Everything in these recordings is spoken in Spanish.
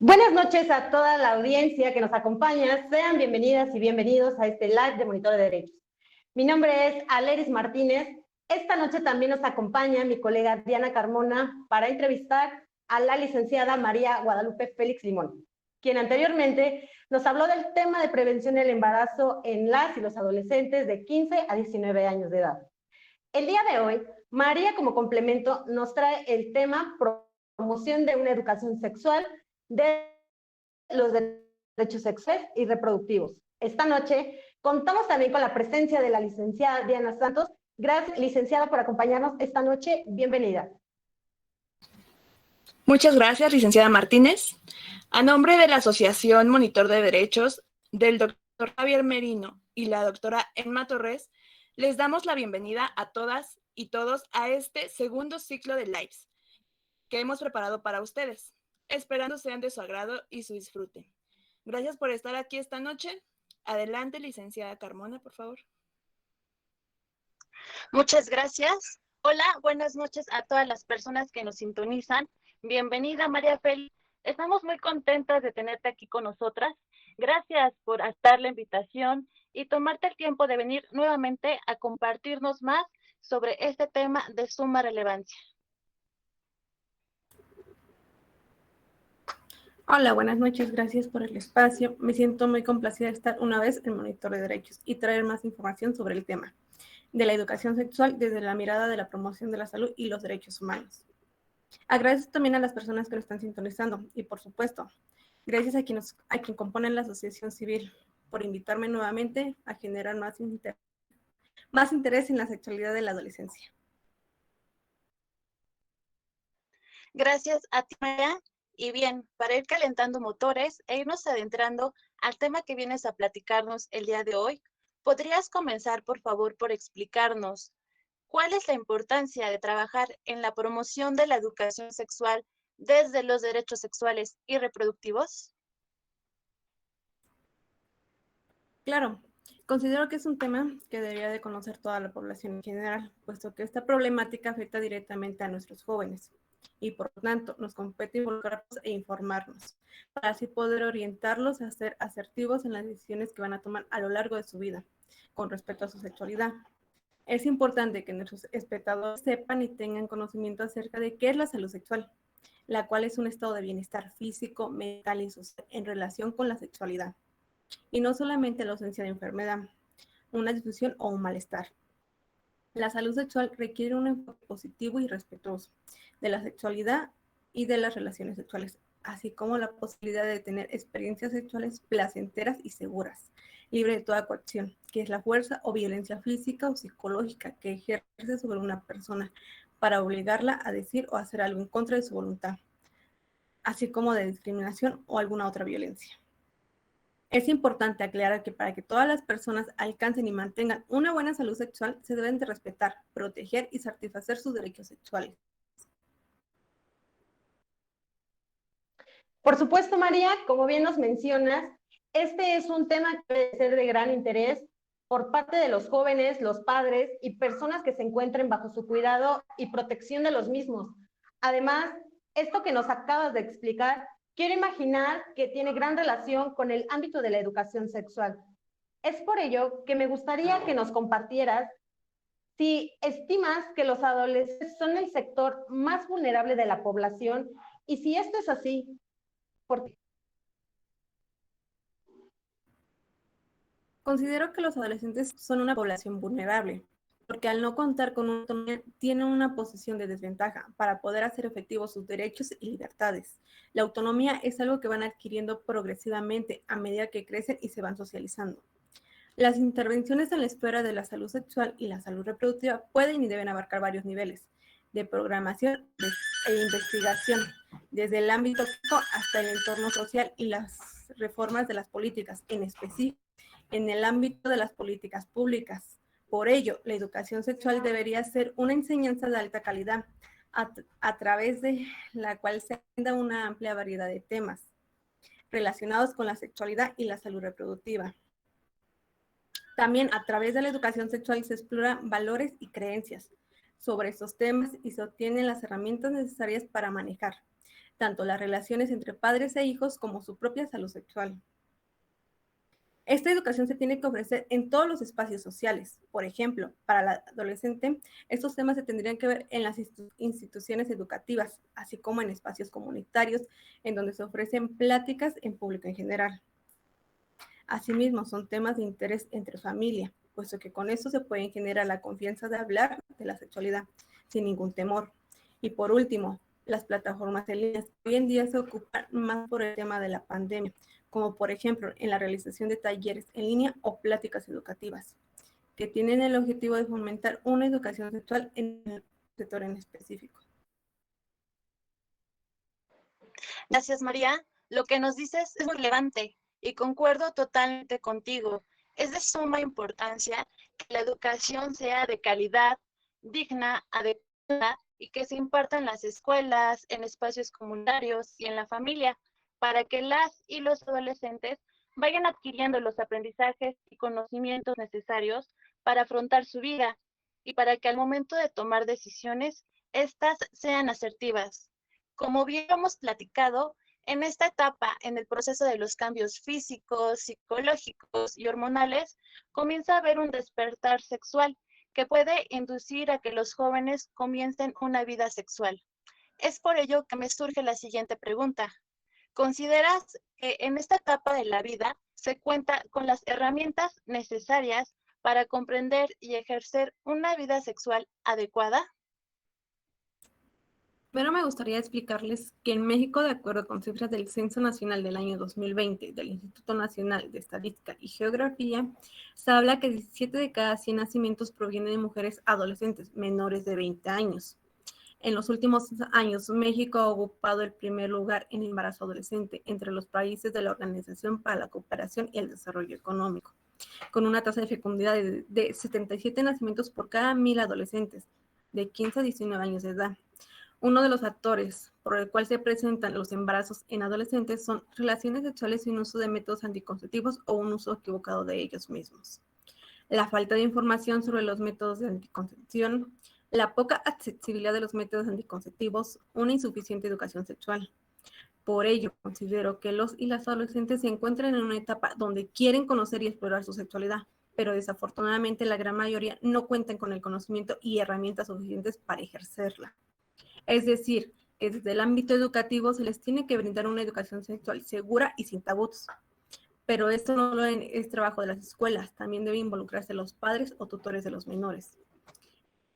Buenas noches a toda la audiencia que nos acompaña. Sean bienvenidas y bienvenidos a este live de Monitor de Derechos. Mi nombre es Aleris Martínez. Esta noche también nos acompaña mi colega Diana Carmona para entrevistar a la licenciada María Guadalupe Félix Limón, quien anteriormente nos habló del tema de prevención del embarazo en las y los adolescentes de 15 a 19 años de edad. El día de hoy, María, como complemento, nos trae el tema promoción de una educación sexual de los derechos sexuales y reproductivos. Esta noche contamos también con la presencia de la licenciada Diana Santos. Gracias, licenciada, por acompañarnos esta noche. Bienvenida. Muchas gracias, licenciada Martínez. A nombre de la Asociación Monitor de Derechos, del doctor Javier Merino y la doctora Emma Torres, les damos la bienvenida a todas y todos a este segundo ciclo de lives que hemos preparado para ustedes, esperando sean de su agrado y su disfrute. Gracias por estar aquí esta noche. Adelante, licenciada Carmona, por favor. Muchas gracias. Hola, buenas noches a todas las personas que nos sintonizan. Bienvenida, María Félix. Estamos muy contentas de tenerte aquí con nosotras. Gracias por aceptar la invitación y tomarte el tiempo de venir nuevamente a compartirnos más sobre este tema de suma relevancia. Hola, buenas noches, gracias por el espacio. Me siento muy complacida de estar una vez en Monitor de Derechos y traer más información sobre el tema de la educación sexual desde la mirada de la promoción de la salud y los derechos humanos. Agradezco también a las personas que nos están sintonizando y, por supuesto, gracias a quien componen la asociación civil por invitarme nuevamente a generar más interés en la sexualidad de la adolescencia. Gracias a ti, María. Y bien, para ir calentando motores e irnos adentrando al tema que vienes a platicarnos el día de hoy, ¿podrías comenzar, por favor, por explicarnos cuál es la importancia de trabajar en la promoción de la educación sexual desde los derechos sexuales y reproductivos? Claro, considero que es un tema que debería de conocer toda la población en general, puesto que esta problemática afecta directamente a nuestros jóvenes y por lo tanto nos compete involucrarnos e informarnos para así poder orientarlos a ser asertivos en las decisiones que van a tomar a lo largo de su vida con respecto a su sexualidad. Es importante que nuestros espectadores sepan y tengan conocimiento acerca de qué es la salud sexual, la cual es un estado de bienestar físico, mental y social en relación con la sexualidad. Y no solamente la ausencia de enfermedad, una disfunción o un malestar. La salud sexual requiere un enfoque positivo y respetuoso de la sexualidad y de las relaciones sexuales, así como la posibilidad de tener experiencias sexuales placenteras y seguras, libre de toda coacción, que es la fuerza o violencia física o psicológica que ejerce sobre una persona para obligarla a decir o hacer algo en contra de su voluntad, así como de discriminación o alguna otra violencia. Es importante aclarar que para que todas las personas alcancen y mantengan una buena salud sexual, se deben de respetar, proteger y satisfacer sus derechos sexuales. Por supuesto, María, como bien nos mencionas, este es un tema que debe ser de gran interés por parte de los jóvenes, los padres y personas que se encuentren bajo su cuidado y protección de los mismos. Además, esto que nos acabas de explicar, quiero imaginar que tiene gran relación con el ámbito de la educación sexual. Es por ello que me gustaría que nos compartieras si estimas que los adolescentes son el sector más vulnerable de la población y si esto es así, ¿por qué? Considero que los adolescentes son una población vulnerable, porque al no contar con una autonomía, tienen una posición de desventaja para poder hacer efectivos sus derechos y libertades. La autonomía es algo que van adquiriendo progresivamente a medida que crecen y se van socializando. Las intervenciones en la esfera de la salud sexual y la salud reproductiva pueden y deben abarcar varios niveles de programación e investigación, desde el ámbito físico hasta el entorno social y las reformas de las políticas, en específico en el ámbito de las políticas públicas. Por ello, la educación sexual debería ser una enseñanza de alta calidad, a través de la cual se brinda una amplia variedad de temas relacionados con la sexualidad y la salud reproductiva. También a través de la educación sexual se exploran valores y creencias sobre estos temas y se obtienen las herramientas necesarias para manejar tanto las relaciones entre padres e hijos como su propia salud sexual. Esta educación se tiene que ofrecer en todos los espacios sociales. Por ejemplo, para la adolescente, estos temas se tendrían que ver en las instituciones educativas, así como en espacios comunitarios, en donde se ofrecen pláticas en público en general. Asimismo, son temas de interés entre familia, puesto que con esto se puede generar la confianza de hablar de la sexualidad sin ningún temor. Y por último, las plataformas en línea hoy en día se ocupan más por el tema de la pandemia, como por ejemplo en la realización de talleres en línea o pláticas educativas, que tienen el objetivo de fomentar una educación sexual en el sector en específico. Gracias, María. Lo que nos dices es muy relevante y concuerdo totalmente contigo. Es de suma importancia que la educación sea de calidad, digna, adecuada y que se imparta en las escuelas, en espacios comunitarios y en la familia, para que las y los adolescentes vayan adquiriendo los aprendizajes y conocimientos necesarios para afrontar su vida y para que al momento de tomar decisiones, éstas sean asertivas. Como bien hemos platicado, en esta etapa, en el proceso de los cambios físicos, psicológicos y hormonales, comienza a haber un despertar sexual que puede inducir a que los jóvenes comiencen una vida sexual. Es por ello que me surge la siguiente pregunta. ¿Consideras que en esta etapa de la vida se cuenta con las herramientas necesarias para comprender y ejercer una vida sexual adecuada? Pero me gustaría explicarles que en México, de acuerdo con cifras del Censo Nacional del año 2020 del Instituto Nacional de Estadística y Geografía, se habla que 17 de cada 100 nacimientos provienen de mujeres adolescentes menores de 20 años. En los últimos años, México ha ocupado el primer lugar en embarazo adolescente entre los países de la Organización para la Cooperación y el Desarrollo Económico, con una tasa de fecundidad de 77 nacimientos por cada 1.000 adolescentes de 15 a 19 años de edad. Uno de los factores por el cual se presentan los embarazos en adolescentes son relaciones sexuales sin uso de métodos anticonceptivos o un uso equivocado de ellos mismos. La falta de información sobre los métodos de anticoncepción, la poca accesibilidad de los métodos anticonceptivos, una insuficiente educación sexual. Por ello, considero que los y las adolescentes se encuentran en una etapa donde quieren conocer y explorar su sexualidad, pero desafortunadamente la gran mayoría no cuentan con el conocimiento y herramientas suficientes para ejercerla. Es decir, que desde el ámbito educativo se les tiene que brindar una educación sexual segura y sin tabús. Pero esto no es trabajo de las escuelas, también debe involucrarse los padres o tutores de los menores,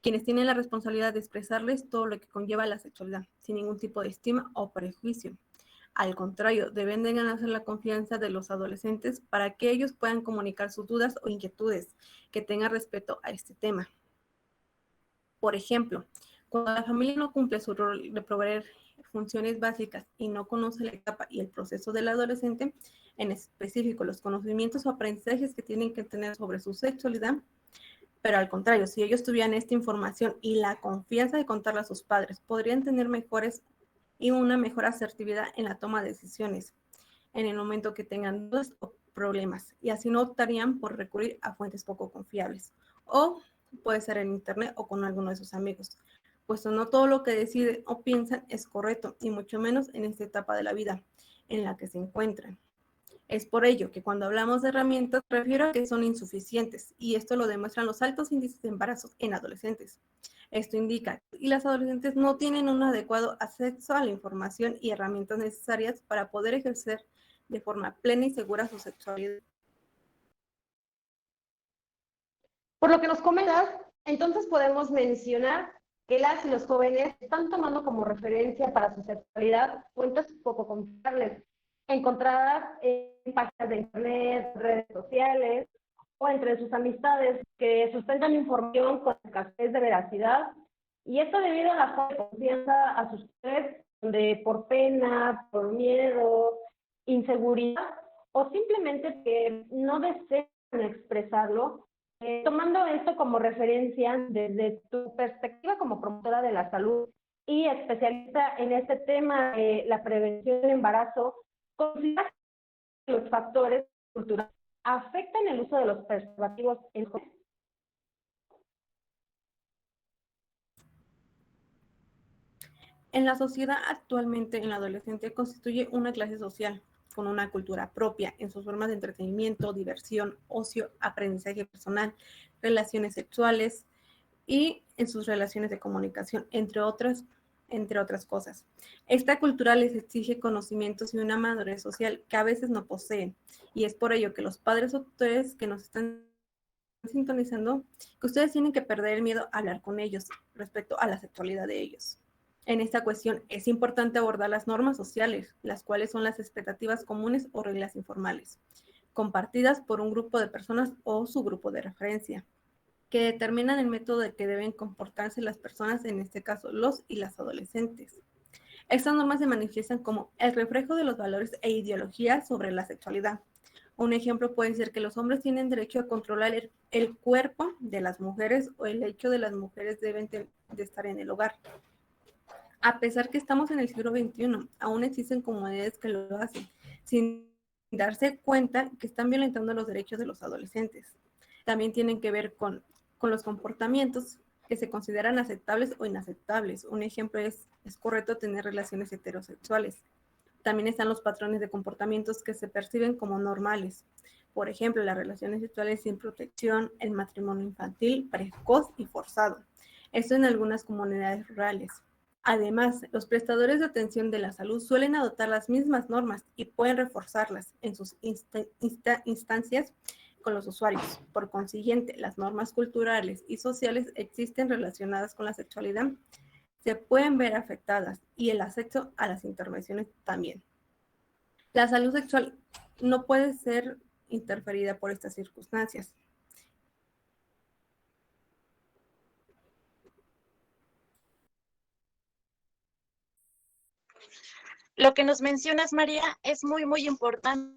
quienes tienen la responsabilidad de expresarles todo lo que conlleva la sexualidad, sin ningún tipo de estima o prejuicio. Al contrario, deben de ganarse la confianza de los adolescentes para que ellos puedan comunicar sus dudas o inquietudes, que tengan respeto a este tema. Por ejemplo, cuando la familia no cumple su rol de proveer funciones básicas y no conoce la etapa y el proceso del adolescente, en específico los conocimientos o aprendizajes que tienen que tener sobre su sexualidad, pero al contrario, si ellos tuvieran esta información y la confianza de contarla a sus padres, podrían tener mejores y una mejor asertividad en la toma de decisiones en el momento que tengan dudas o problemas, y así no optarían por recurrir a fuentes poco confiables, o puede ser en internet o con alguno de sus amigos, puesto no todo lo que deciden o piensan es correcto, y mucho menos en esta etapa de la vida en la que se encuentran. Es por ello que cuando hablamos de herramientas, refiero a que son insuficientes, y esto lo demuestran los altos índices de embarazos en adolescentes. Esto indica que las adolescentes no tienen un adecuado acceso a la información y herramientas necesarias para poder ejercer de forma plena y segura su sexualidad. Por lo que nos comentas, entonces podemos mencionar que las y los jóvenes están tomando como referencia para su sexualidad fuentes poco confiables, encontradas en páginas de internet, redes sociales o entre sus amistades que sustentan información con escasez de veracidad, y esto debido a la falta de confianza a sus redes, donde por pena, por miedo, inseguridad o simplemente que no desean expresarlo. Tomando esto como referencia desde tu perspectiva como promotora de la salud y especialista en este tema de la prevención del embarazo, ¿consideras que los factores culturales afectan el uso de los preservativos en jóvenes? En la sociedad actualmente, el adolescente constituye una clase social con una cultura propia en sus formas de entretenimiento, diversión, ocio, aprendizaje personal, relaciones sexuales y en sus relaciones de comunicación, entre otras cosas. Esta cultura les exige conocimientos y una madurez social que a veces no poseen, y es por ello que los padres o tutores que nos están sintonizando, que ustedes tienen que perder el miedo a hablar con ellos respecto a la sexualidad de ellos. En esta cuestión es importante abordar las normas sociales, las cuales son las expectativas comunes o reglas informales, compartidas por un grupo de personas o su grupo de referencia, que determinan el método de que deben comportarse las personas, en este caso los y las adolescentes. Estas normas se manifiestan como el reflejo de los valores e ideologías sobre la sexualidad. Un ejemplo puede ser que los hombres tienen derecho a controlar el cuerpo de las mujeres, o el hecho de las mujeres deben de estar en el hogar. A pesar que estamos en el siglo XXI, aún existen comunidades que lo hacen, sin darse cuenta que están violentando los derechos de los adolescentes. También tienen que ver con los comportamientos que se consideran aceptables o inaceptables. Un ejemplo es correcto tener relaciones heterosexuales. También están los patrones de comportamientos que se perciben como normales. Por ejemplo, las relaciones sexuales sin protección, el matrimonio infantil, precoz y forzado. Esto en algunas comunidades rurales. Además, los prestadores de atención de la salud suelen adoptar las mismas normas y pueden reforzarlas en sus instancias con los usuarios. Por consiguiente, las normas culturales y sociales existen relacionadas con la sexualidad se pueden ver afectadas, y el acceso a las intervenciones también. La salud sexual no puede ser interferida por estas circunstancias. Lo que nos mencionas, María, es muy, muy importante.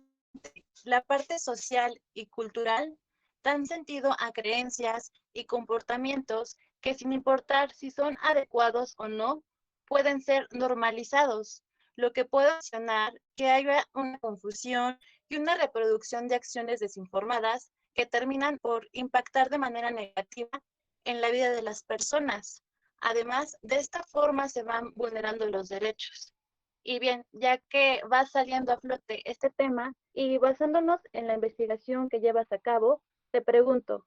La parte social y cultural dan sentido a creencias y comportamientos que, sin importar si son adecuados o no, pueden ser normalizados, lo que puede ocasionar que haya una confusión y una reproducción de acciones desinformadas que terminan por impactar de manera negativa en la vida de las personas. Además, de esta forma se van vulnerando los derechos. Y bien, ya que va saliendo a flote este tema y basándonos en la investigación que llevas a cabo, te pregunto,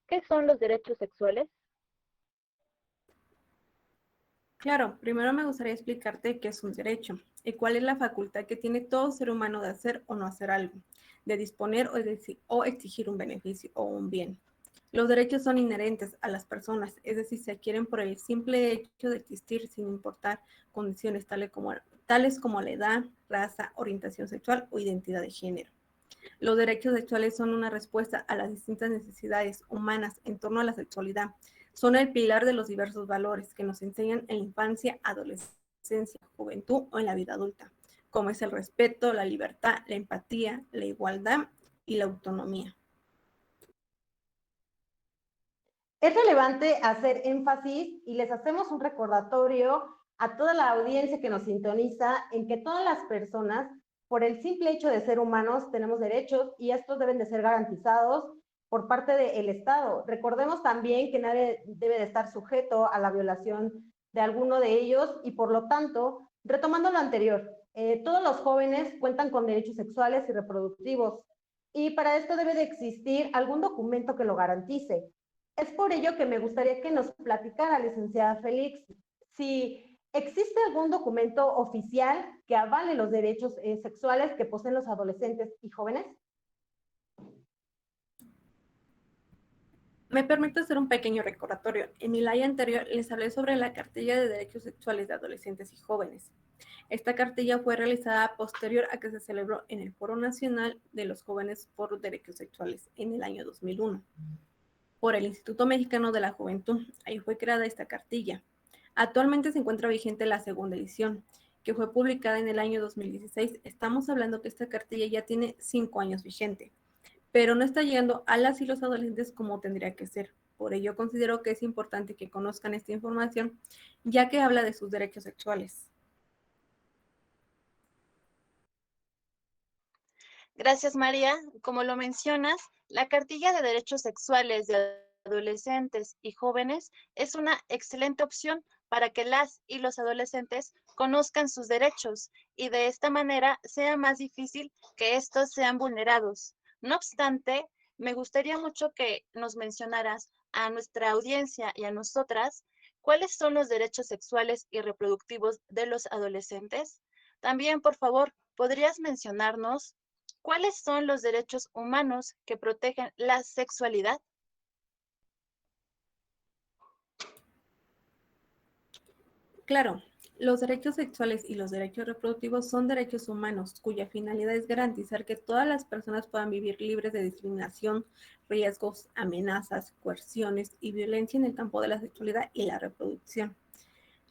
¿qué son los derechos sexuales? Claro, primero me gustaría explicarte qué es un derecho y cuál es la facultad que tiene todo ser humano de hacer o no hacer algo, de disponer o exigir un beneficio o un bien. Los derechos son inherentes a las personas, es decir, se adquieren por el simple hecho de existir sin importar condiciones tales como la edad, raza, orientación sexual o identidad de género. Los derechos sexuales son una respuesta a las distintas necesidades humanas en torno a la sexualidad. Son el pilar de los diversos valores que nos enseñan en la infancia, adolescencia, juventud o en la vida adulta, como es el respeto, la libertad, la empatía, la igualdad y la autonomía. Es relevante hacer énfasis y les hacemos un recordatorio a toda la audiencia que nos sintoniza en que todas las personas, por el simple hecho de ser humanos, tenemos derechos y estos deben de ser garantizados por parte del Estado. Recordemos también que nadie debe de estar sujeto a la violación de alguno de ellos y por lo tanto, retomando lo anterior, todos los jóvenes cuentan con derechos sexuales y reproductivos y para esto debe de existir algún documento que lo garantice. Es por ello que me gustaría que nos platicara, licenciada Félix, si existe algún documento oficial que avale los derechos sexuales que poseen los adolescentes y jóvenes. Me permito hacer un pequeño recordatorio. En el año anterior les hablé sobre la Cartilla de Derechos Sexuales de Adolescentes y Jóvenes. Esta cartilla fue realizada posterior a que se celebró en el Foro Nacional de los Jóvenes por los Derechos Sexuales en el año 2001. Por el Instituto Mexicano de la Juventud. Ahí fue creada esta cartilla. Actualmente se encuentra vigente la segunda edición, que fue publicada en el año 2016. Estamos hablando que esta cartilla ya tiene 5 años vigente, pero no está llegando a las y los adolescentes como tendría que ser. Por ello considero que es importante que conozcan esta información, ya que habla de sus derechos sexuales. Gracias, María. Como lo mencionas, la Cartilla de Derechos Sexuales de Adolescentes y Jóvenes es una excelente opción para que las y los adolescentes conozcan sus derechos y de esta manera sea más difícil que estos sean vulnerados. No obstante, me gustaría mucho que nos mencionaras a nuestra audiencia y a nosotras cuáles son los derechos sexuales y reproductivos de los adolescentes. También, por favor, ¿podrías mencionarnos cuáles son los derechos humanos que protegen la sexualidad? Claro, los derechos sexuales y los derechos reproductivos son derechos humanos cuya finalidad es garantizar que todas las personas puedan vivir libres de discriminación, riesgos, amenazas, coerciones y violencia en el campo de la sexualidad y la reproducción.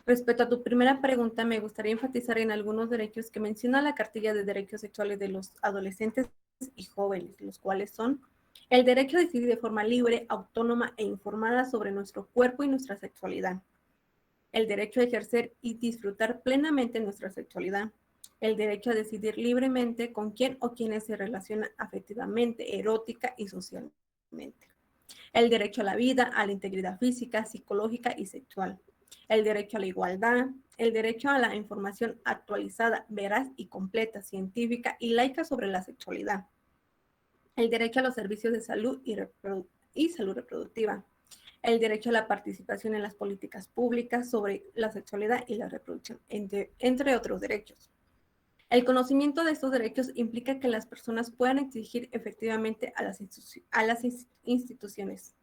Respecto a tu primera pregunta, me gustaría enfatizar en algunos derechos que menciona la Cartilla de Derechos Sexuales de los Adolescentes y Jóvenes, los cuales son el derecho a decidir de forma libre, autónoma e informada sobre nuestro cuerpo y nuestra sexualidad, el derecho a ejercer y disfrutar plenamente nuestra sexualidad, el derecho a decidir libremente con quién o quiénes se relacionan afectivamente, erótica y socialmente, el derecho a la vida, a la integridad física, psicológica y sexual, el derecho a la igualdad, el derecho a la información actualizada, veraz y completa, científica y laica sobre la sexualidad, el derecho a los servicios de salud y salud reproductiva, el derecho a la participación en las políticas públicas sobre la sexualidad y la reproducción, entre otros derechos. El conocimiento de estos derechos implica que las personas puedan exigir efectivamente a las instituciones.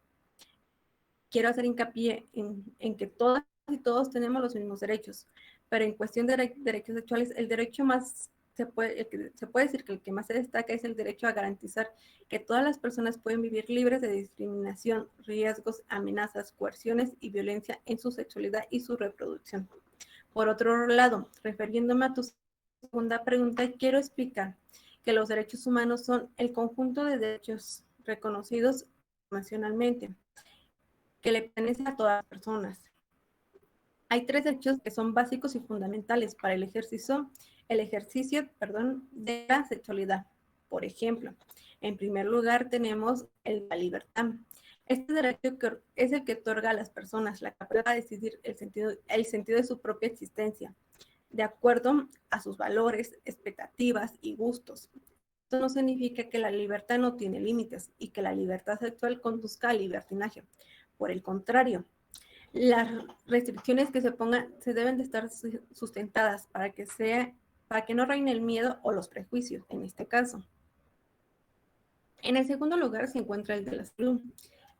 Quiero hacer hincapié en que todas y todos tenemos los mismos derechos, pero en cuestión de derechos sexuales, el derecho más se puede decir que el que más se destaca es el derecho a garantizar que todas las personas pueden vivir libres de discriminación, riesgos, amenazas, coerciones y violencia en su sexualidad y su reproducción. Por otro lado, refiriéndome a tu segunda pregunta, quiero explicar que los derechos humanos son el conjunto de derechos reconocidos internacionalmente que le pertenecen a todas las personas. Hay tres derechos que son básicos y fundamentales para el ejercicio de la sexualidad. Por ejemplo, en primer lugar tenemos la libertad. Este derecho es el que otorga a las personas la capacidad de decidir el sentido de su propia existencia, de acuerdo a sus valores, expectativas y gustos. Esto no significa que la libertad no tiene límites y que la libertad sexual conduzca al libertinaje. Por el contrario, las restricciones que se pongan se deben de estar sustentadas para que no reine el miedo o los prejuicios, en este caso. En el segundo lugar se encuentra el de la salud.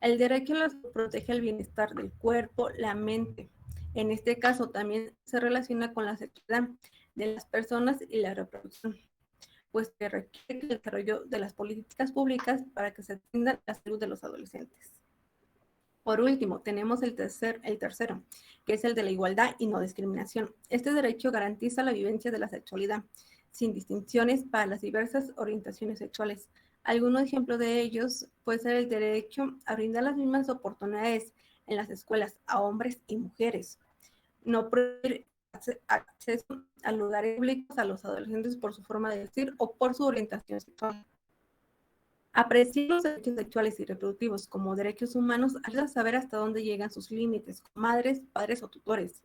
El derecho a la salud protege el bienestar del cuerpo, la mente. En este caso también se relaciona con la sexualidad de las personas y la reproducción, pues que requiere el desarrollo de las políticas públicas para que se atienda la salud de los adolescentes. Por último, tenemos el tercero, que es el de la igualdad y no discriminación. Este derecho garantiza la vivencia de la sexualidad, sin distinciones para las diversas orientaciones sexuales. Algunos ejemplos de ellos puede ser el derecho a brindar las mismas oportunidades en las escuelas a hombres y mujeres, no prohibir acceso a lugares públicos a los adolescentes por su forma de vestir o por su orientación sexual. Apreciar los derechos sexuales y reproductivos como derechos humanos ayuda a saber hasta dónde llegan sus límites, como madres, padres o tutores,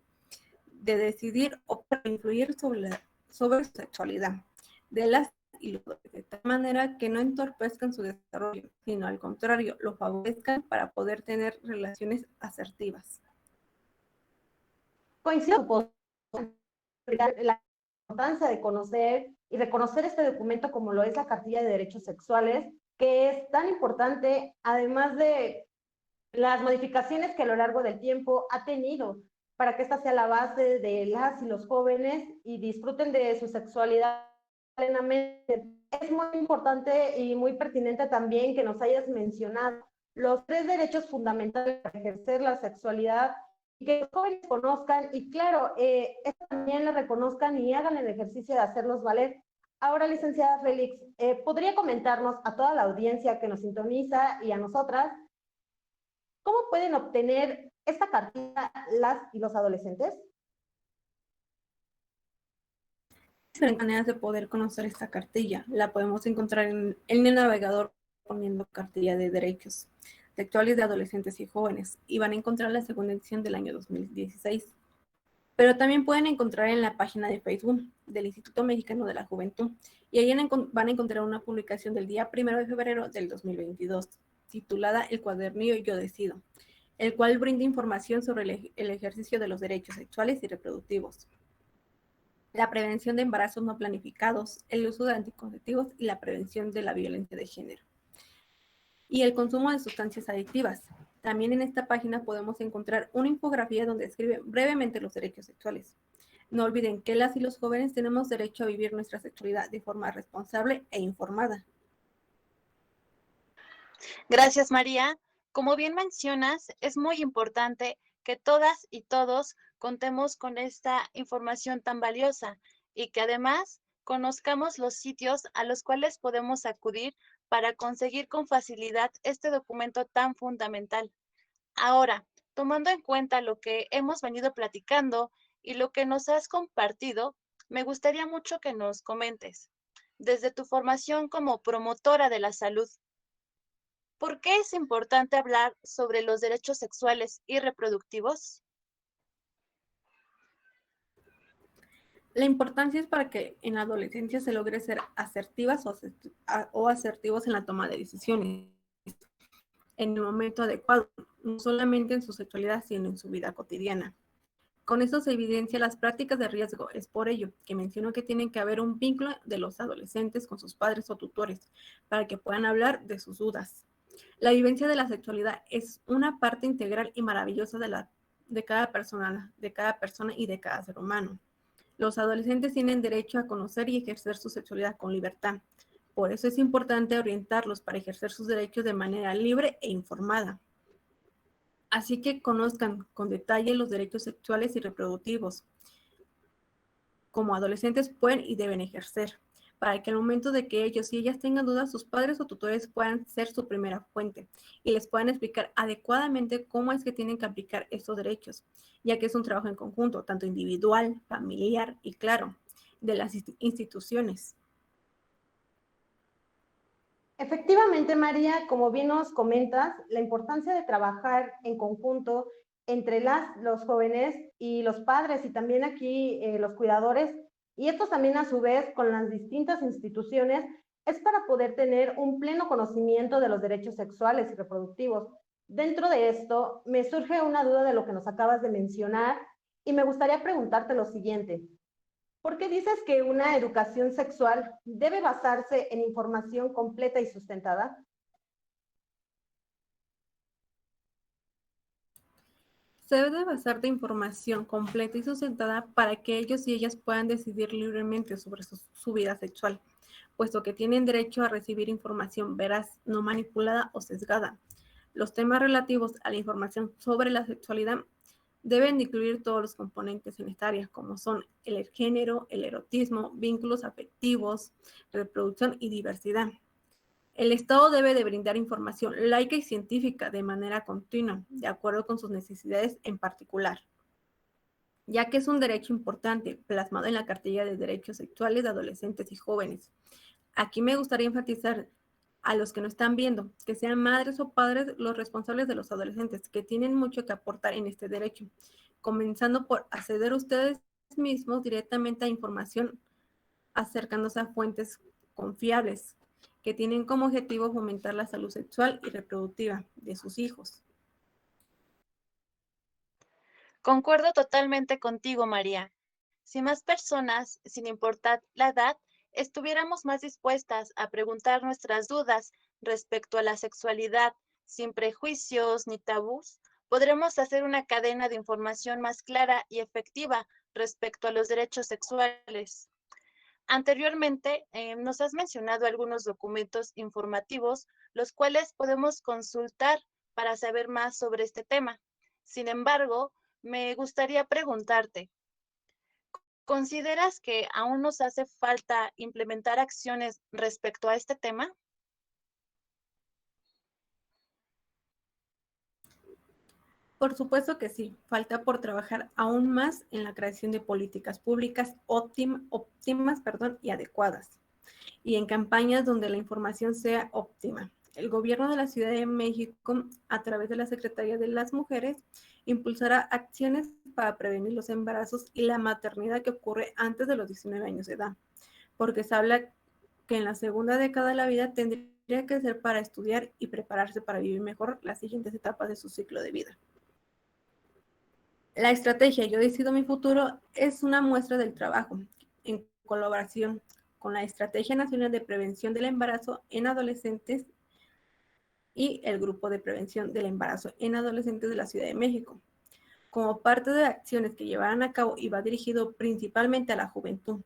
de decidir o influir sobre su sexualidad, de las y los de tal manera que no entorpezcan su desarrollo, sino al contrario, lo favorezcan para poder tener relaciones asertivas. Coincido con la importancia de conocer y reconocer este documento como lo es la Cartilla de Derechos Sexuales, que es tan importante, además de las modificaciones que a lo largo del tiempo ha tenido para que esta sea la base de las y los jóvenes y disfruten de su sexualidad plenamente. Es muy importante y muy pertinente también que nos hayas mencionado los tres derechos fundamentales para ejercer la sexualidad y que los jóvenes conozcan y claro, esto también le reconozcan y hagan el ejercicio de hacerlos valer. Ahora, licenciada Félix, ¿podría comentarnos a toda la audiencia que nos sintoniza y a nosotras cómo pueden obtener esta cartilla las y los adolescentes? Hay maneras de poder conocer esta cartilla. La podemos encontrar en el navegador poniendo Cartilla de Derechos Sexuales de Adolescentes y Jóvenes y van a encontrar la segunda edición del año 2016. pero también pueden encontrar en la página de Facebook del Instituto Mexicano de la Juventud, y ahí van a encontrar una publicación del día 1 de febrero del 2022, titulada El cuadernillo Yo Decido, el cual brinda información sobre el ejercicio de los derechos sexuales y reproductivos, la prevención de embarazos no planificados, el uso de anticonceptivos y la prevención de la violencia de género, y el consumo de sustancias adictivas. También en esta página podemos encontrar una infografía donde describe brevemente los derechos sexuales. No olviden que las y los jóvenes tenemos derecho a vivir nuestra sexualidad de forma responsable e informada. Gracias, María. Como bien mencionas, es muy importante que todas y todos contemos con esta información tan valiosa y que además conozcamos los sitios a los cuales podemos acudir para conseguir con facilidad este documento tan fundamental. Ahora, tomando en cuenta lo que hemos venido platicando y lo que nos has compartido, me gustaría mucho que nos comentes, desde tu formación como promotora de la salud, ¿por qué es importante hablar sobre los derechos sexuales y reproductivos? La importancia es para que en la adolescencia se logre ser asertivas o asertivos en la toma de decisiones en el momento adecuado, no solamente en su sexualidad, sino en su vida cotidiana. Con eso se evidencia las prácticas de riesgo. Es por ello que menciono que tiene que haber un vínculo de los adolescentes con sus padres o tutores para que puedan hablar de sus dudas. La vivencia de la sexualidad es una parte integral y maravillosa de cada persona y de cada ser humano. Los adolescentes tienen derecho a conocer y ejercer su sexualidad con libertad. Por eso es importante orientarlos para ejercer sus derechos de manera libre e informada. Así que conozcan con detalle los derechos sexuales y reproductivos como adolescentes pueden y deben ejercer, para que al momento de que ellos y ellas tengan dudas, sus padres o tutores puedan ser su primera fuente y les puedan explicar adecuadamente cómo es que tienen que aplicar estos derechos, ya que es un trabajo en conjunto, tanto individual, familiar y, claro, de las instituciones. Efectivamente, María, como bien nos comentas, la importancia de trabajar en conjunto entre los jóvenes y los padres y también aquí los cuidadores, y estos también a su vez con las distintas instituciones, es para poder tener un pleno conocimiento de los derechos sexuales y reproductivos. Dentro de esto, me surge una duda de lo que nos acabas de mencionar y me gustaría preguntarte lo siguiente. ¿Por qué dices que una educación sexual debe basarse en información completa y sustentada? Se debe basar de información completa y sustentada para que ellos y ellas puedan decidir libremente sobre su vida sexual, puesto que tienen derecho a recibir información veraz, no manipulada o sesgada. Los temas relativos a la información sobre la sexualidad deben incluir todos los componentes en esta área, como son el género, el erotismo, vínculos afectivos, reproducción y diversidad. El Estado debe de brindar información laica y científica de manera continua, de acuerdo con sus necesidades en particular, ya que es un derecho importante plasmado en la Cartilla de Derechos Sexuales de Adolescentes y Jóvenes. Aquí me gustaría enfatizar a los que nos están viendo, que sean madres o padres los responsables de los adolescentes, que tienen mucho que aportar en este derecho, comenzando por acceder ustedes mismos directamente a información, acercándose a fuentes confiables, que tienen como objetivo fomentar la salud sexual y reproductiva de sus hijos. Concuerdo totalmente contigo, María. Si más personas, sin importar la edad, estuviéramos más dispuestas a preguntar nuestras dudas respecto a la sexualidad, sin prejuicios ni tabús, podremos hacer una cadena de información más clara y efectiva respecto a los derechos sexuales. Anteriormente, nos has mencionado algunos documentos informativos, los cuales podemos consultar para saber más sobre este tema. Sin embargo, me gustaría preguntarte, ¿consideras que aún nos hace falta implementar acciones respecto a este tema? Por supuesto que sí, falta por trabajar aún más en la creación de políticas públicas óptimas y adecuadas, y en campañas donde la información sea óptima. El gobierno de la Ciudad de México, a través de la Secretaría de las Mujeres, impulsará acciones para prevenir los embarazos y la maternidad que ocurre antes de los 19 años de edad, porque se habla que en la segunda década de la vida tendría que ser para estudiar y prepararse para vivir mejor las siguientes etapas de su ciclo de vida. La estrategia Yo Decido Mi Futuro es una muestra del trabajo en colaboración con la Estrategia Nacional de Prevención del Embarazo en Adolescentes y el Grupo de Prevención del Embarazo en Adolescentes de la Ciudad de México. Como parte de acciones que llevarán a cabo y va dirigido principalmente a la juventud,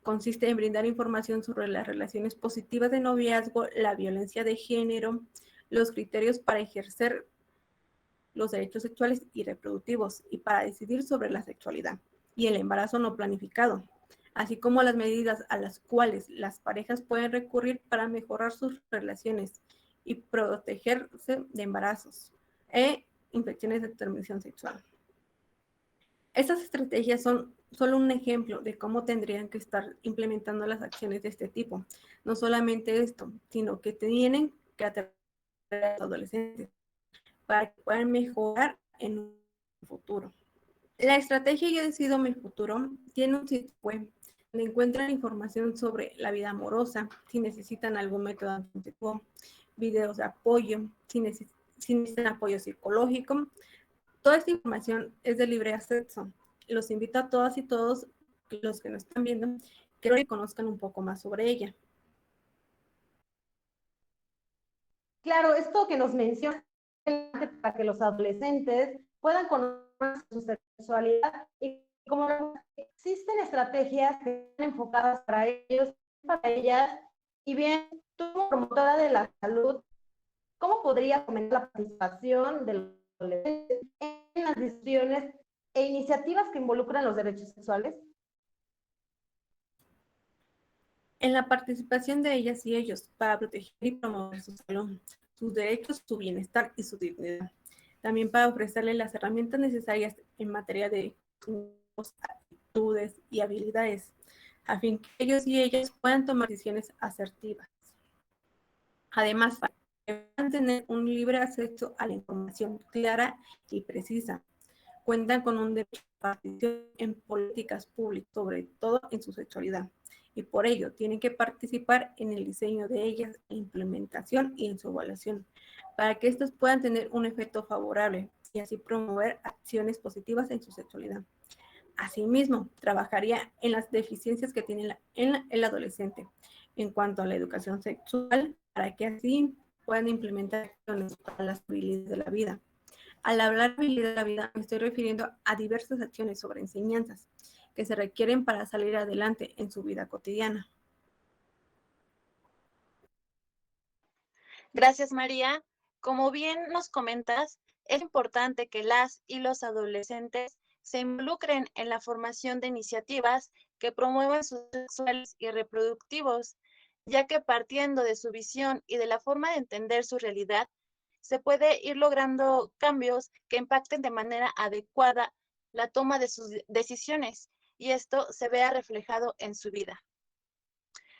consiste en brindar información sobre las relaciones positivas de noviazgo, la violencia de género, los criterios para ejercer los derechos sexuales y reproductivos y para decidir sobre la sexualidad y el embarazo no planificado, así como las medidas a las cuales las parejas pueden recurrir para mejorar sus relaciones y protegerse de embarazos e infecciones de transmisión sexual. Estas estrategias son solo un ejemplo de cómo tendrían que estar implementando las acciones de este tipo. No solamente esto, sino que tienen que atender a los adolescentes para que puedan mejorar en un futuro. La estrategia Yo Decido Mi Futuro tiene un sitio web donde encuentran información sobre la vida amorosa, si necesitan algún método anticonceptivo, videos de apoyo, si necesitan apoyo psicológico. Toda esta información es de libre acceso. Los invito a todas y todos los que nos están viendo que conozcan un poco más sobre ella. Claro, esto que nos menciona para que los adolescentes puedan conocer su sexualidad y como existen estrategias que están enfocadas para ellos, para ellas, y bien, tú como promotora de la salud, ¿cómo podrías aumentar la participación de los adolescentes en las decisiones e iniciativas que involucran los derechos sexuales? En la participación de ellas y ellos para proteger y promover su salud, sus derechos, su bienestar y su dignidad. También para ofrecerles las herramientas necesarias en materia de actitudes y habilidades, a fin que ellos y ellas puedan tomar decisiones asertivas. Además, para que puedan tener un libre acceso a la información clara y precisa, cuentan con un derecho a participación en políticas públicas, sobre todo en su sexualidad, y por ello tienen que participar en el diseño de ellas, en implementación y en su evaluación, para que estos puedan tener un efecto favorable y así promover acciones positivas en su sexualidad. Asimismo, trabajaría en las deficiencias que tiene el adolescente en cuanto a la educación sexual, para que así puedan implementar acciones para las habilidades de la vida. Al hablar de habilidades de la vida, me estoy refiriendo a diversas acciones sobre enseñanzas que se requieren para salir adelante en su vida cotidiana. Gracias, María. Como bien nos comentas, es importante que las y los adolescentes se involucren en la formación de iniciativas que promuevan sus derechos sexuales y reproductivos, ya que partiendo de su visión y de la forma de entender su realidad, se puede ir logrando cambios que impacten de manera adecuada la toma de sus decisiones y esto se vea reflejado en su vida.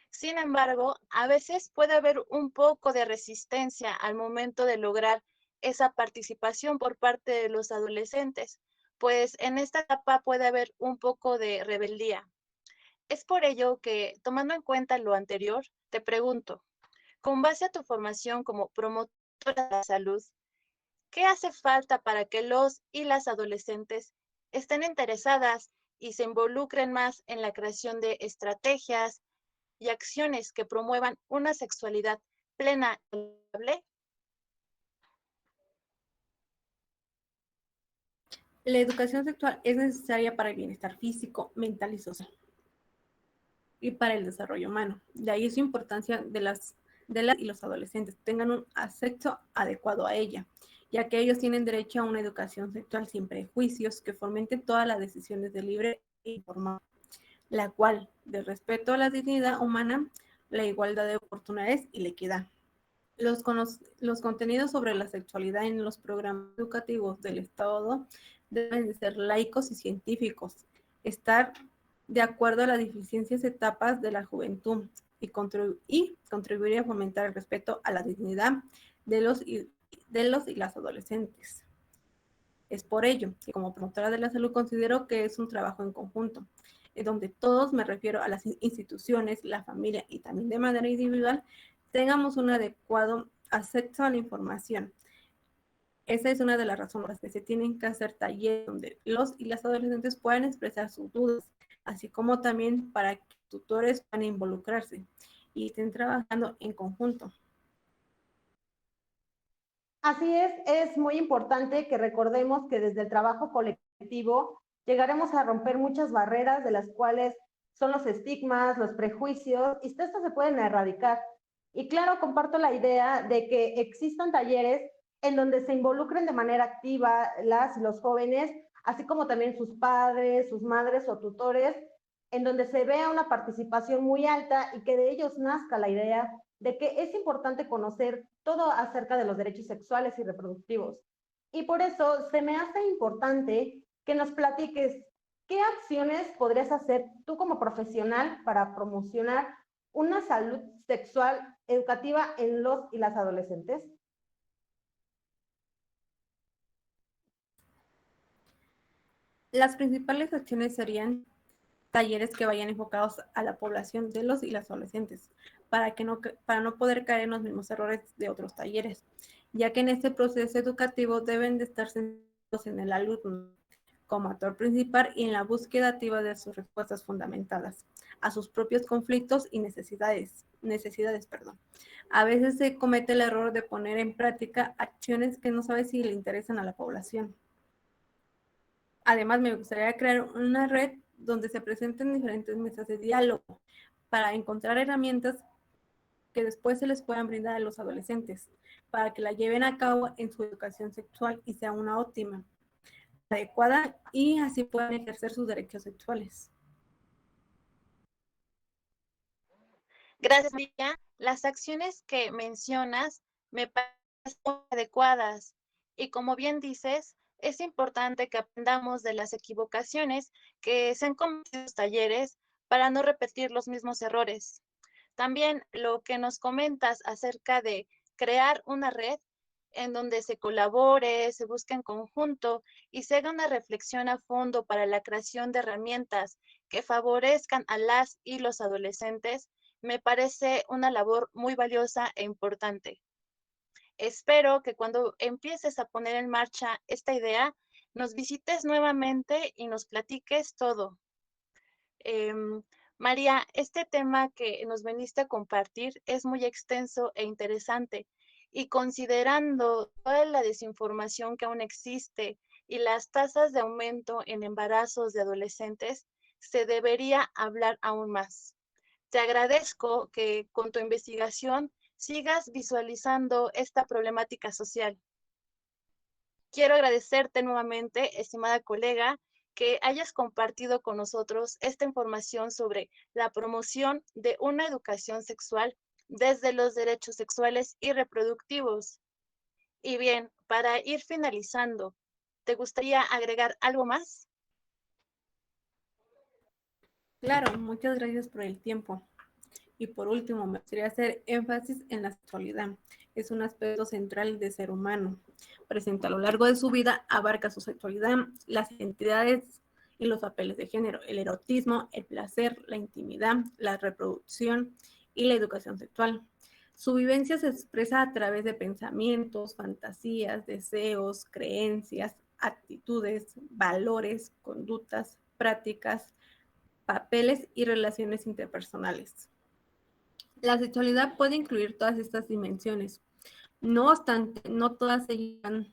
Sin embargo, a veces puede haber un poco de resistencia al momento de lograr esa participación por parte de los adolescentes, pues en esta etapa puede haber un poco de rebeldía. Es por ello que, tomando en cuenta lo anterior, te pregunto, con base a tu formación como promotora de la salud, ¿qué hace falta para que los y las adolescentes estén interesadas y se involucren más en la creación de estrategias y acciones que promuevan una sexualidad plena y saludable? La educación sexual es necesaria para el bienestar físico, mental y social y para el desarrollo humano. De ahí su importancia de las y los adolescentes tengan un acceso adecuado a ella, ya que ellos tienen derecho a una educación sexual sin prejuicios que fomente todas las decisiones de libre e informada, la cual, de respeto a la dignidad humana, la igualdad de oportunidades y la equidad. Los contenidos sobre la sexualidad en los programas educativos del Estado deben de ser laicos y científicos, estar de acuerdo a las diferentes etapas de la juventud y contribuir a fomentar el respeto a la dignidad de los y las adolescentes. Es por ello que como promotora de la salud considero que es un trabajo en conjunto, en donde todos, me refiero a las instituciones, la familia y también de manera individual, tengamos un adecuado acceso a la información. Esa es una de las razones por las que se tienen que hacer talleres donde los y las adolescentes puedan expresar sus dudas, así como también para que tutores puedan involucrarse y estén trabajando en conjunto. Así es muy importante que recordemos que desde el trabajo colectivo llegaremos a romper muchas barreras de las cuales son los estigmas, los prejuicios, y estos se pueden erradicar. Y claro, comparto la idea de que existan talleres en donde se involucren de manera activa las y los jóvenes, así como también sus padres, sus madres o tutores, en donde se vea una participación muy alta y que de ellos nazca la idea de que es importante conocer todo acerca de los derechos sexuales y reproductivos. Y por eso se me hace importante que nos platiques qué acciones podrías hacer tú como profesional para promocionar una salud sexual educativa en los y las adolescentes. Las principales acciones serían talleres que vayan enfocados a la población de los y las adolescentes, para no poder caer en los mismos errores de otros talleres, ya que en este proceso educativo deben de estar centrados en el alumno como actor principal y en la búsqueda activa de sus respuestas fundamentadas a sus propios conflictos y necesidades. A veces se comete el error de poner en práctica acciones que no sabe si le interesan a la población. Además, me gustaría crear una red donde se presenten diferentes mesas de diálogo para encontrar herramientas que después se les puedan brindar a los adolescentes para que la lleven a cabo en su educación sexual y sea una óptima, adecuada y así puedan ejercer sus derechos sexuales. Gracias, María. Las acciones que mencionas me parecen adecuadas y como bien dices, es importante que aprendamos de las equivocaciones que se han cometido en los talleres para no repetir los mismos errores. También lo que nos comentas acerca de crear una red en donde se colabore, se busque en conjunto y se haga una reflexión a fondo para la creación de herramientas que favorezcan a las y los adolescentes, me parece una labor muy valiosa e importante. Espero que cuando empieces a poner en marcha esta idea, nos visites nuevamente y nos platiques todo. María, este tema que nos veniste a compartir es muy extenso e interesante y considerando toda la desinformación que aún existe y las tasas de aumento en embarazos de adolescentes, se debería hablar aún más. Te agradezco que con tu investigación sigas visualizando esta problemática social. Quiero agradecerte nuevamente, estimada colega, que hayas compartido con nosotros esta información sobre la promoción de una educación sexual desde los derechos sexuales y reproductivos. Y bien, para ir finalizando, ¿te gustaría agregar algo más? Claro, muchas gracias por el tiempo. Y por último, me gustaría hacer énfasis en la sexualidad. Es un aspecto central del ser humano. Presente a lo largo de su vida, abarca su sexualidad, las identidades y los papeles de género, el erotismo, el placer, la intimidad, la reproducción y la educación sexual. Su vivencia se expresa a través de pensamientos, fantasías, deseos, creencias, actitudes, valores, conductas, prácticas, papeles y relaciones interpersonales. La sexualidad puede incluir todas estas dimensiones. No obstante, no todas ellas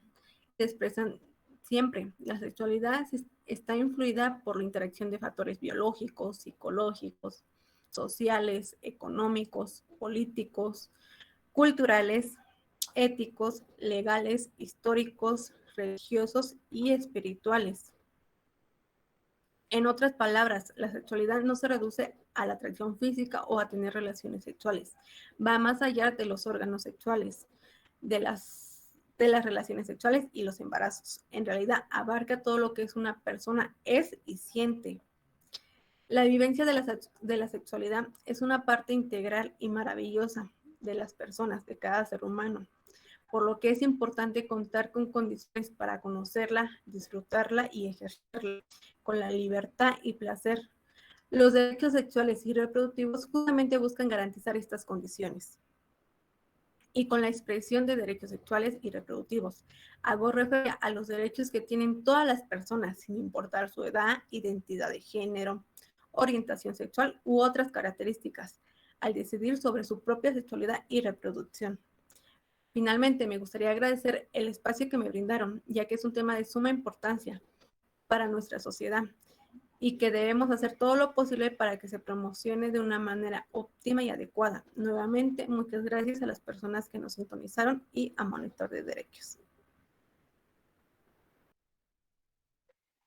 se expresan siempre. La sexualidad está influida por la interacción de factores biológicos, psicológicos, sociales, económicos, políticos, culturales, éticos, legales, históricos, religiosos y espirituales. En otras palabras, la sexualidad no se reduce a la atracción física o a tener relaciones sexuales. Va más allá de los órganos sexuales, de las relaciones sexuales y los embarazos. En realidad, abarca todo lo que es una persona es y siente. La vivencia de la sexualidad es una parte integral y maravillosa de las personas, de cada ser humano. por lo que es importante contar con condiciones para conocerla, disfrutarla y ejercerla con la libertad y placer. Los derechos sexuales y reproductivos justamente buscan garantizar estas condiciones. Y con la expresión de derechos sexuales y reproductivos, hago referencia a los derechos que tienen todas las personas, sin importar su edad, identidad de género, orientación sexual u otras características, al decidir sobre su propia sexualidad y reproducción. Finalmente, me gustaría agradecer el espacio que me brindaron, ya que es un tema de suma importancia para nuestra sociedad y que debemos hacer todo lo posible para que se promocione de una manera óptima y adecuada. Nuevamente, muchas gracias a las personas que nos sintonizaron y a Monitor de Derechos.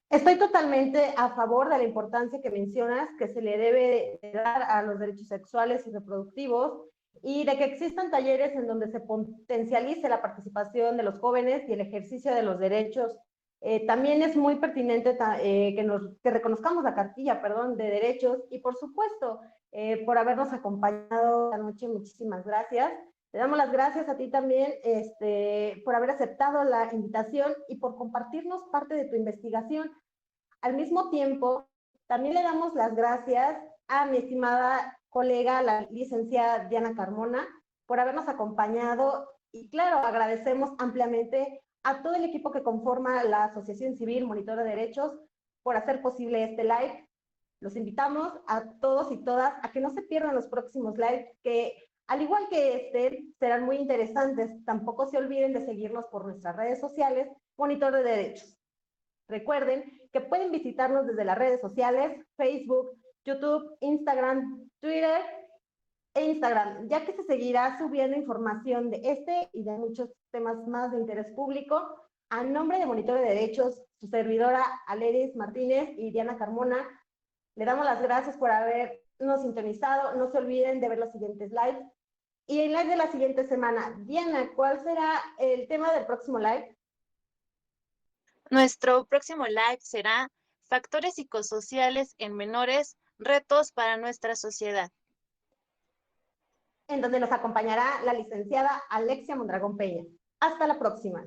Estoy totalmente a favor de la importancia que mencionas que se le debe de dar a los derechos sexuales y reproductivos y de que existan talleres en donde se potencialice la participación de los jóvenes y el ejercicio de los derechos. También es muy pertinente que reconozcamos la cartilla, de derechos y por supuesto por habernos acompañado esta noche. Muchísimas gracias. Te damos las gracias a ti también por haber aceptado la invitación y por compartirnos parte de tu investigación. Al mismo tiempo, también le damos las gracias a mi estimada colega, la licenciada Diana Carmona, por habernos acompañado y claro, agradecemos ampliamente a todo el equipo que conforma la Asociación Civil Monitor de Derechos por hacer posible este live. Los invitamos a todos y todas a que no se pierdan los próximos lives, que al igual que serán muy interesantes. Tampoco se olviden de seguirnos por nuestras redes sociales, Monitor de Derechos. Recuerden que pueden visitarnos desde las redes sociales, Facebook, YouTube, Instagram, Twitter e Instagram, ya que se seguirá subiendo información de este y de muchos temas más de interés público. A nombre de Monitor de Derechos, su servidora Aleris Martínez y Diana Carmona, le damos las gracias por habernos sintonizado. No se olviden de ver los siguientes lives. Y el live de la siguiente semana. Diana, ¿cuál será el tema del próximo live? Nuestro próximo live será Factores psicosociales en menores, retos para nuestra sociedad, en donde nos acompañará la licenciada Alexia Mondragón Peña. Hasta la próxima.